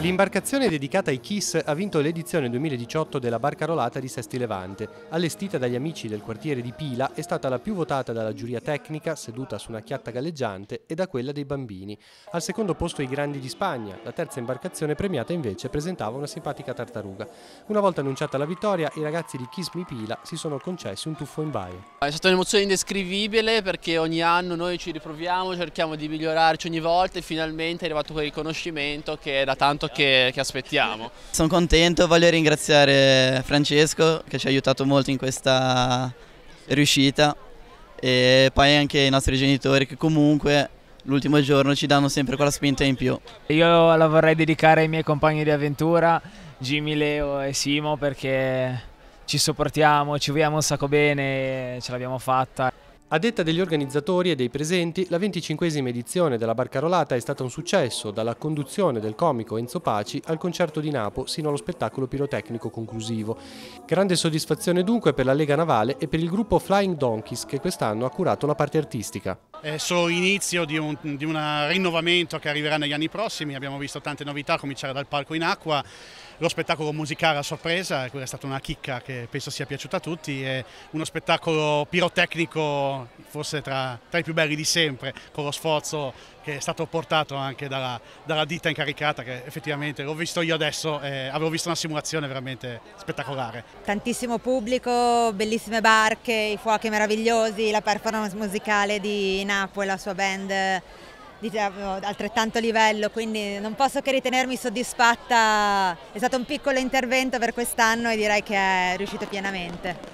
L'imbarcazione dedicata ai Kiss ha vinto l'edizione 2018 della Barcarolata di Sesti Levante. Allestita dagli amici del quartiere di Pila, è stata la più votata dalla giuria tecnica, seduta su una chiatta galleggiante, e da quella dei bambini. Al secondo posto i grandi di Spagna. La terza imbarcazione premiata invece presentava una simpatica tartaruga. Una volta annunciata la vittoria, i ragazzi di Kiss Mi Pila si sono concessi un tuffo in baia. È stata un'emozione indescrivibile perché ogni anno noi ci riproviamo, cerchiamo di migliorarci ogni volta e finalmente è arrivato quel riconoscimento che è da tanto che aspettiamo. Sono contento, voglio ringraziare Francesco che ci ha aiutato molto in questa riuscita e poi anche i nostri genitori che comunque l'ultimo giorno ci danno sempre quella spinta in più. Io la vorrei dedicare ai miei compagni di avventura, Jimmy, Leo e Simo, perché ci sopportiamo, ci vogliamo un sacco bene e ce l'abbiamo fatta. A detta degli organizzatori e dei presenti, la 25esima edizione della Barcarolata è stata un successo, dalla conduzione del comico Enzo Paci al concerto di Napo sino allo spettacolo pirotecnico conclusivo. Grande soddisfazione dunque per la Lega Navale e per il gruppo Flying Donkeys che quest'anno ha curato la parte artistica. È solo l'inizio di un rinnovamento che arriverà negli anni prossimi, abbiamo visto tante novità, a cominciare dal palco in acqua, lo spettacolo musicale a sorpresa, quella è stata una chicca che penso sia piaciuta a tutti, e uno spettacolo pirotecnico forse tra i più belli di sempre, con lo sforzo che è stato portato anche dalla ditta incaricata, che effettivamente l'ho visto io adesso, avevo visto una simulazione veramente spettacolare. Tantissimo pubblico, bellissime barche, i fuochi meravigliosi, la performance musicale di Napo e la sua band di altrettanto livello, quindi non posso che ritenermi soddisfatta. È stato un piccolo intervento per quest'anno e direi che è riuscito pienamente.